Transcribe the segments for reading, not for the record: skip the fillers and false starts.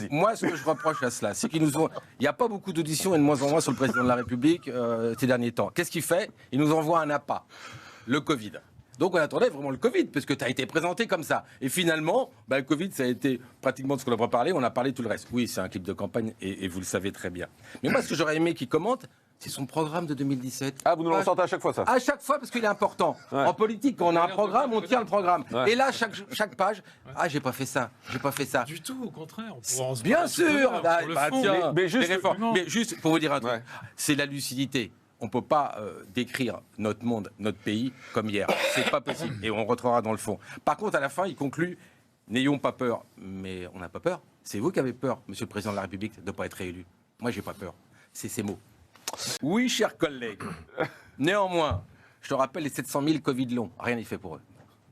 Moi, ce que je reproche à cela, c'est qu'il n'y a pas beaucoup d'auditions et de moins en moins sur le président de la République ces derniers temps. Qu'est-ce qu'il fait? Il nous envoie un appât, le Covid. Donc on attendait vraiment le Covid, parce que tu as été présenté comme ça. Et finalement, le Covid, ça a été pratiquement de ce qu'on a pas parlé, on a parlé tout le reste. Oui, c'est un clip de campagne, et vous le savez très bien. Mais moi, ce que j'aurais aimé qu'il commente, c'est son programme de 2017. Ah, vous nous le ressortez à chaque fois, ça? À chaque fois, parce qu'il est important. Ouais. En politique, quand on a un programme, on tient le programme. Ouais. Et là, chaque page, j'ai pas fait ça, j'ai pas fait ça. Du tout, au contraire. Bien sûr. Mais juste pour vous dire un truc, ouais. C'est la lucidité. On ne peut pas décrire notre monde, notre pays, comme hier. C'est pas possible. Et on rentrera dans le fond. Par contre, à la fin, il conclut, n'ayons pas peur. Mais on n'a pas peur. C'est vous qui avez peur, Monsieur le Président de la République, de ne pas être réélu. Moi, j'ai pas peur. C'est ces mots. Oui, chers collègues. Néanmoins, je te rappelle les 700 000 Covid longs. Rien n'est fait pour eux.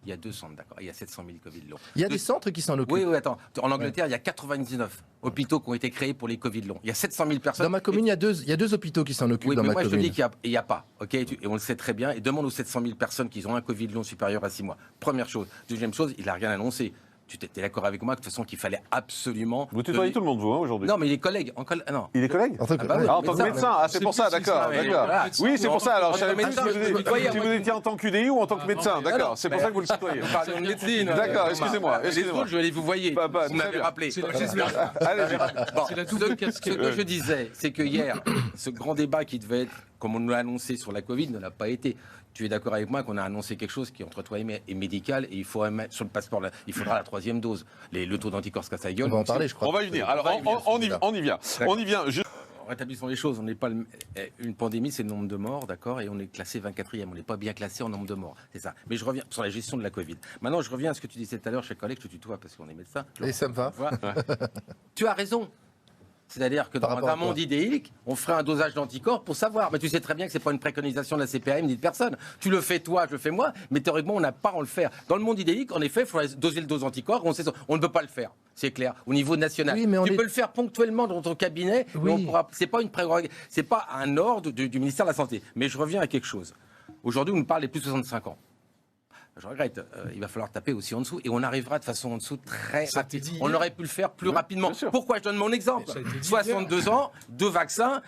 Il y a 2 centres, d'accord. Il y a 700 000 Covid longs. Il y a des centres qui s'en occupent. Oui, attends. En Angleterre, il y a 99 hôpitaux qui ont été créés pour les Covid longs. Il y a 700 000 personnes. Dans ma commune, il y a deux hôpitaux qui s'en occupent. Oui, dans mais ma moi, commune. je te dis qu'il n'y a pas. Okay, et on le sait très bien. Et demande aux 700 000 personnes qui ont un Covid long supérieur à 6 mois. Première chose. Deuxième chose, il n'a rien annoncé. Tu étais d'accord avec moi de toute façon qu'il fallait absolument... Vous tutoyez tout le monde, vous, aujourd'hui? Non, mais il est collègue. Non. Il est collègue? En tant que, en tant que médecin. Ah, c'est pour ça, d'accord. Oui, c'est pour ça. Alors, je savais plus si vous étiez en tant qu'UDI ou en tant que médecin. D'accord, c'est pour ça que vous le tutoyez. Pardon, de médecine. D'accord, excusez-moi. Les autres, je vais aller vous voyez. Vous m'avez rappelé. C'est la double casquette. Ce que je disais, c'est que hier, ce grand débat qui devait être, comme on nous l'a annoncé sur la Covid, ne l'a pas été. Tu es d'accord avec moi qu'on a annoncé quelque chose qui, entre toi et médical, et il faut mettre sur le passeport, il faudra la 3e dose. Le taux d'anticorps se casse la gueule. on va en parler, je crois. On va y venir. Alors, on y vient. On y vient. Rétablissons les choses. On n'est pas une pandémie, c'est le nombre de morts, d'accord, et on est classé 24e. On n'est pas bien classé en nombre de morts, c'est ça. Mais je reviens sur la gestion de la Covid. Maintenant, je reviens à ce que tu disais tout à l'heure, chers collègues, je te tutoie parce qu'on est médecin. Et ça me va. Tu as raison. C'est-à-dire que dans un monde idéalique, on ferait un dosage d'anticorps pour savoir. Mais tu sais très bien que ce n'est pas une préconisation de la CPAM ni de personne. Tu le fais toi, je le fais moi, mais théoriquement, on n'a pas à le faire. Dans le monde idéalique, en effet, il faudrait doser le dose d'anticorps. On ne peut pas le faire, c'est clair, au niveau national. Oui, mais tu peux le faire ponctuellement dans ton cabinet, oui. C'est pas une prérogative, c'est pas un ordre du ministère de la Santé. Mais je reviens à quelque chose. Aujourd'hui, on nous parle des plus de 65 ans. Je regrette, il va falloir taper aussi en dessous et on arrivera de façon en dessous très rapide. On aurait pu le faire plus rapidement. Pourquoi? Je donne mon exemple. 62 ans, 2 vaccins.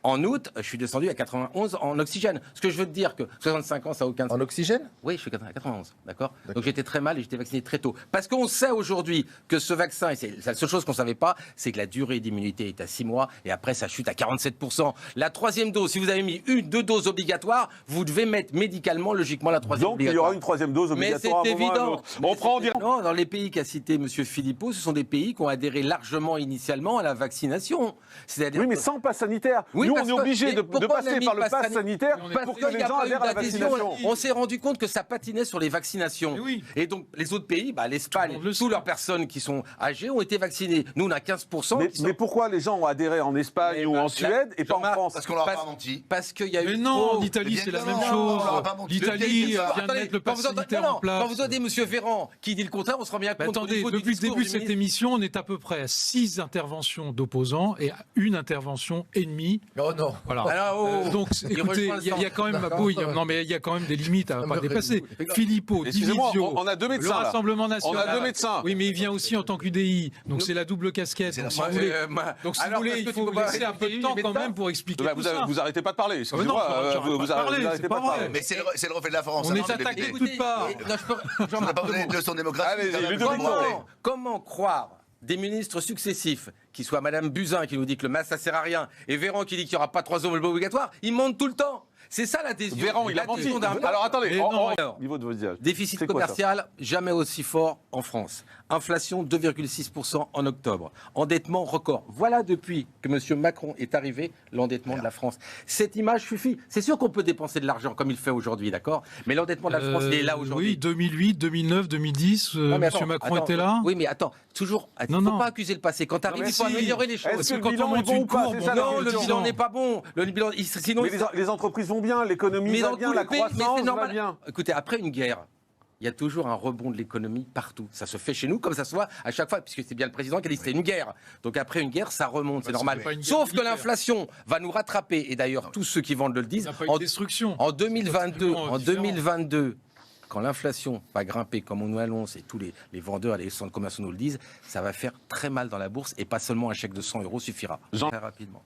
En août, je suis descendu à 91 en oxygène. Ce que je veux te dire que 65 ans, ça n'a aucun sens. En oxygène? Oui, je suis à 91, d'accord. Donc j'étais très mal et j'étais vacciné très tôt. Parce qu'on sait aujourd'hui que ce vaccin, et c'est la seule chose qu'on ne savait pas, c'est que la durée d'immunité est à 6 mois et après ça chute à 47%. La 3e dose, si vous avez mis 2 doses obligatoires, vous devez mettre médicalement, logiquement, la 3e donc, obligatoire. il y aura une 3e dose obligatoire. Mais c'est évident. On prend en direct. Non, dans les pays qu'a cité M. Philippot, ce sont des pays qui ont adhéré largement initialement à la vaccination. Oui, mais sans pass sanitaire. Oui, nous, on est obligé de passer par le pass sanitaire pour que les gens adhèrent à la vaccination. On s'est rendu compte que ça patinait sur les vaccinations. Et donc, les autres pays, l'Espagne, toutes leurs personnes qui sont âgées ont été vaccinées. Nous, on a 15%. Mais pourquoi les gens ont adhéré en Espagne ou en Suède et pas en France? Parce qu'on leur a pas menti. Parce qu'il y a eu... Mais non, en Italie, c'est la même chose. L'Italie vient de mettre le pass sanitaire en place. Quand vous entendez M. Véran qui dit le contraire, on se rend bien compte. Attendez, depuis le début de cette émission, on est à peu près à 6 interventions d'opposants et à 1 intervention ennemie. Oh non. Voilà. Donc, écoutez, il y a quand même, non mais il y a quand même des limites à ne pas dépasser. Philippot, Divisio, on a 2 médecins. Le Rassemblement National. On a 2 médecins. Oui, mais il vient aussi en tant qu'UDI. Donc c'est la double casquette. Donc si vous voulez, il faut laisser un peu de temps quand même pour expliquer tout ça. Vous arrêtez pas de parler. Excusez-moi, vous arrêtez pas de parler. Mais c'est le reflet de la France. On est attaqué de toutes parts. On n'a pas besoin de leçon démocratique. Comment croire des ministres successifs, qui soit Madame Buzyn qui nous dit que le masque ça sert à rien, et Véran qui dit qu'il n'y aura pas 3 zones obligatoires, ils mentent tout le temps. C'est ça l'adhésion. Véran, il a menti. Alors attendez, niveau de vos dirages. Déficit commercial jamais aussi fort en France. Inflation 2,6% en octobre. Endettement record. Voilà depuis que M. Macron est arrivé l'endettement de la France. Cette image suffit. C'est sûr qu'on peut dépenser de l'argent comme il fait aujourd'hui, d'accord? Mais l'endettement de la France, il est là aujourd'hui. Oui, 2008, 2009, 2010, M. Macron était là. Oui, mais attends, toujours, il ne faut pas accuser le passé. Quand tu arrives, il faut améliorer les choses. Est-ce que le bilan est bon ou pas? Non, le bilan n'est pas bon. Sinon, les entreprises vont bien, l'économie va bien, la croissance va bien. Écoutez, après une guerre, il y a toujours un rebond de l'économie partout. Ça se fait chez nous comme ça se voit à chaque fois, puisque c'est bien le président qui a dit que c'était une guerre. Donc après une guerre, ça remonte, c'est normal. Sauf que l'inflation va nous rattraper, et d'ailleurs tous ceux qui vendent le disent. En 2022, en 2022, quand l'inflation va grimper comme on nous annonce et tous les vendeurs et les centres commerciaux nous le disent, ça va faire très mal dans la bourse et pas seulement un chèque de 100 € suffira. Très rapidement.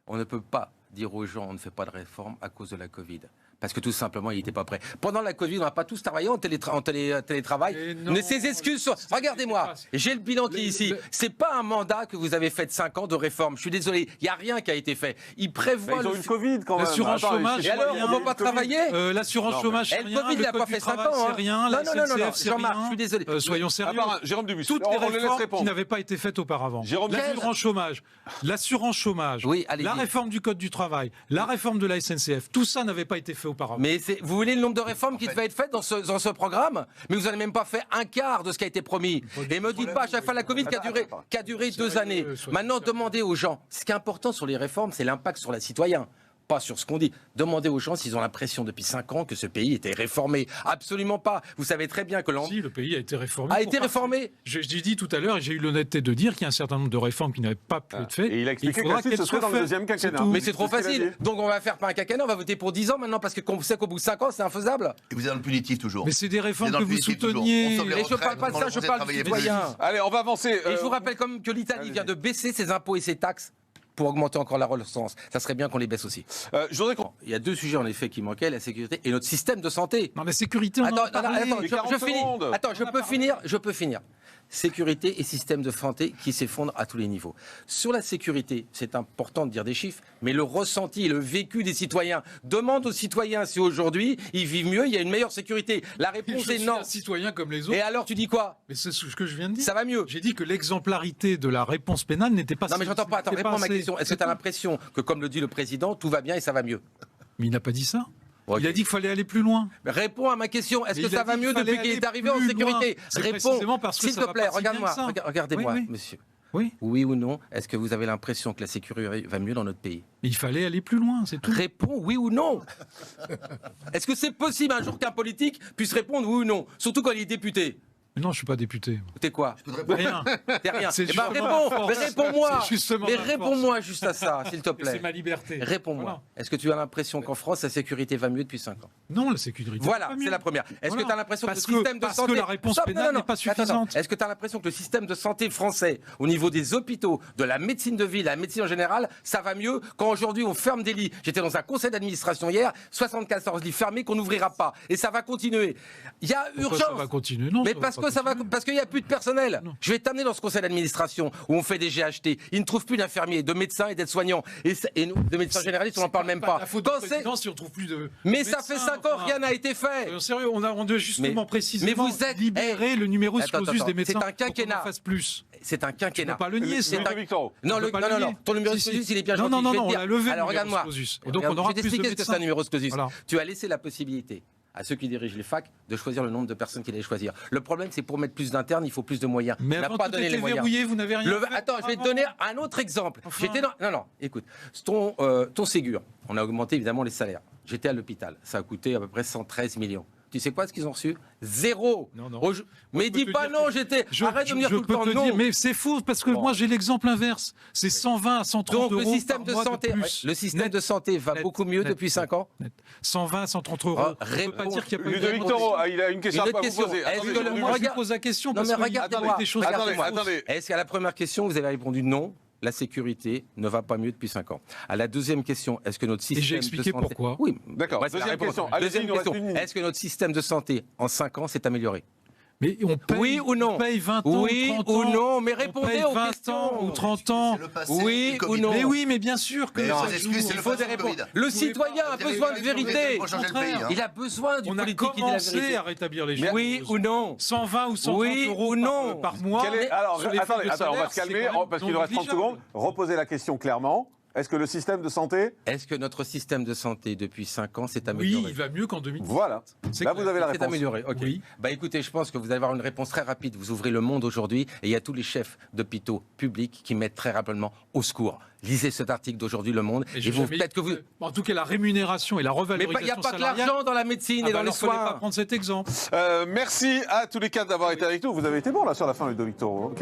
On ne peut pas dire aux gens on ne fait pas de réforme à cause de la Covid. Parce que tout simplement, il n'était pas prêt. Pendant la Covid, on n'a pas tous travaillé en télétravail. Mais ces excuses sont... Regardez-moi, j'ai le bilan qui est ici. C'est pas un mandat que vous avez fait de 5 ans de réforme. Je suis désolé, il n'y a rien qui a été fait. Ils prévoient... Ils ont eu le Covid quand même. L'assurance chômage... Et alors, on ne peut pas travailler L'assurance chômage, c'est rien. Le Covid, il n'a pas fait 5 ans. C'est rien. La SNCF, c'est rien. Je suis désolé. Soyons sérieux. Jérôme Dubus, toutes les réformes qui n'avaient pas été faites auparavant. L'assurance chômage, la réforme du Code du travail, la réforme de la SNCF, tout ça n'avait pas été fait auparavant. Mais vous voulez le nombre de réformes qui devaient être faites dans ce programme? Mais vous n'avez même pas fait un quart de ce qui a été promis. Et me dites pas à chaque fois la Covid qui a duré 2 années. Maintenant, demandez aux gens. Ce qui est important sur les réformes, c'est l'impact sur les citoyens. Pas sur ce qu'on dit. Demandez aux gens s'ils ont l'impression depuis 5 ans que ce pays était réformé. Absolument pas. Vous savez très bien que Si, le pays a été réformé. A été réformé. J'ai dit tout à l'heure, et j'ai eu l'honnêteté de dire qu'il y a un certain nombre de réformes qui n'avaient pas pu être faites. Et il a expliqué que la suite, ce serait dans le deuxième quinquennat. Mais c'est trop facile. Donc on va faire pas un quinquennat, on va voter pour 10 ans maintenant parce qu'on sait qu'au bout de 5 ans, c'est infaisable. Et vous êtes dans le punitif toujours. Mais c'est des réformes que vous souteniez. Et je parle pas de ça, je parle du citoyen. Allez, on va avancer. Et je vous rappelle comme que l'Italie vient de baisser ses impôts et ses taxes pour augmenter encore la relance. Ça serait bien qu'on les baisse aussi. Je voudrais qu'on... Il y a 2 sujets en effet qui manquaient, la sécurité et notre système de santé. Non, la sécurité, on attends, en a parlé. je finis. Attends, je peux finir. Sécurité et système de santé qui s'effondrent à tous les niveaux. Sur la sécurité, c'est important de dire des chiffres, mais le ressenti, le vécu des citoyens. Demande aux citoyens si aujourd'hui ils vivent mieux, il y a une meilleure sécurité. La réponse est non. Je suis un citoyen comme les autres. Et alors tu dis quoi? Mais c'est ce que je viens de dire. Ça va mieux. J'ai dit que l'exemplarité de la réponse pénale n'était pas... Non mais j'entends pas, attends, réponds à ma question. Est-ce que tu as l'impression que comme le dit le président, tout va bien et ça va mieux? Mais il n'a pas dit ça. Okay. Il a dit qu'il fallait aller plus loin. Réponds à ma question. Est-ce que ça va mieux depuis qu'il est arrivé en sécurité? Réponds, s'il te plaît. Regarde-moi. Regardez-moi, monsieur. Oui. Oui ou non? Est-ce que vous avez l'impression que la sécurité va mieux dans notre pays? Mais il fallait aller plus loin, c'est tout. Réponds oui ou non. Est-ce que c'est possible un jour qu'un politique puisse répondre oui ou non? Surtout quand il est député. Mais non, je suis pas député. T'es quoi? Rien. T'es rien. Eh ben réponds-moi. Mais réponds-moi juste à ça, s'il te plaît. C'est ma liberté. Réponds-moi. Voilà. Est-ce que tu as l'impression qu'en France, la sécurité va mieux depuis 5 ans? Non, la sécurité. Voilà, c'est la première. Est-ce que tu as l'impression que le système de santé... Parce que la réponse pénale n'est pas suffisante. Est-ce que tu as l'impression que le système de santé français, au niveau des hôpitaux, de la médecine de ville, la médecine en général, ça va mieux quand aujourd'hui on ferme des lits? J'étais dans un conseil d'administration hier, 74 lits fermés qu'on n'ouvrira pas. Et ça va continuer. Il y a urgence. Ça va continuer, non? Mais parce qu'il n'y a plus de personnel. Non. Je vais t'amener dans ce conseil d'administration où on fait des GHT. Ils ne trouvent plus d'infirmiers, de médecins et d'aides-soignants. Et nous, de médecins généralistes, on n'en parle même pas. Si on trouve plus de mais ça fait 5 ans, rien n'a été fait. Sérieux, on doit justement précisément libérer le numerus clausus des médecins. C'est un quinquennat. Fasse plus. C'est un quinquennat. On ne peut pas le nier. Non, ton numerus clausus, il est bien gentil. Non, on l'a levé. Alors regarde-moi. Et donc on aura je vais plus de t'expliquer ce que c'est un numerus clausus. Voilà. Tu as laissé la possibilité à ceux qui dirigent les facs de choisir le nombre de personnes qu'ils allaient choisir. Le problème, c'est pour mettre plus d'internes, il faut plus de moyens. Mais avant, pas donné les moyens. Verrouillé, vous n'avez rien fait. Attends, je vais te donner un autre exemple. Enfin... Non, écoute. Ton Ségur, on a augmenté évidemment les salaires. J'étais à l'hôpital. Ça a coûté à peu près 113 millions. Tu sais quoi, ce qu'ils ont reçu? 0. Non. Mais dis pas non, arrête de me dire tout le temps non. Mais c'est faux, parce que moi j'ai l'exemple inverse. C'est 120 à 130 euros. Donc le système de santé va beaucoup mieux depuis 5 ans. 120 à 130 euros. On peut pas dire qu'il n'y a pas eu de Ludovic Toro, il a une question à vous poser. Moi je pose la question parce que regardez-moi. des choses. Attendez. Est-ce qu'à la première question, vous avez répondu non? La sécurité ne va pas mieux depuis 5 ans. À la deuxième question, est-ce que notre système de santé... Et j'ai expliqué pourquoi. Oui, d'accord. Deuxième question. Est-ce que notre système de santé, en 5 ans, s'est amélioré? Mais on paye, oui ou non? On paye 20 ans, oui 30 ou ans, non? Mais répondez aux 20 questions. ans ou 30 ans. Oui ou non? Mais oui, mais bien sûr que non, ça joue. il Il faut des réponses. Le citoyen a besoin de vérité. Il a besoin du politique qui dit la commencé vérité. à rétablir les choses. Oui ou non? 120 ou 130 euros par mois. Alors, attendez, on va se calmer parce qu'il nous reste 30 secondes. Reposez la question clairement. Est-ce que le système de santé... Est-ce que notre système de santé, depuis 5 ans, s'est amélioré? Oui, il va mieux qu'en 2010. Voilà. Là, vous avez la réponse. C'est amélioré, ok. Oui. Bah écoutez, je pense que vous allez avoir une réponse très rapide. Vous ouvrez Le Monde aujourd'hui et il y a tous les chefs d'hôpitaux publics qui mettent très rapidement au secours. Lisez cet article d'aujourd'hui, Le Monde. Et vous, peut-être que vous... En tout cas, la rémunération et la revalorisation Mais il n'y a pas que l'argent dans la médecine et dans les soins. Il ne fallait pas prendre cet exemple. Merci à tous les quatre d'avoir été avec nous. Vous avez été bon là sur la fin, Ludovic Toro.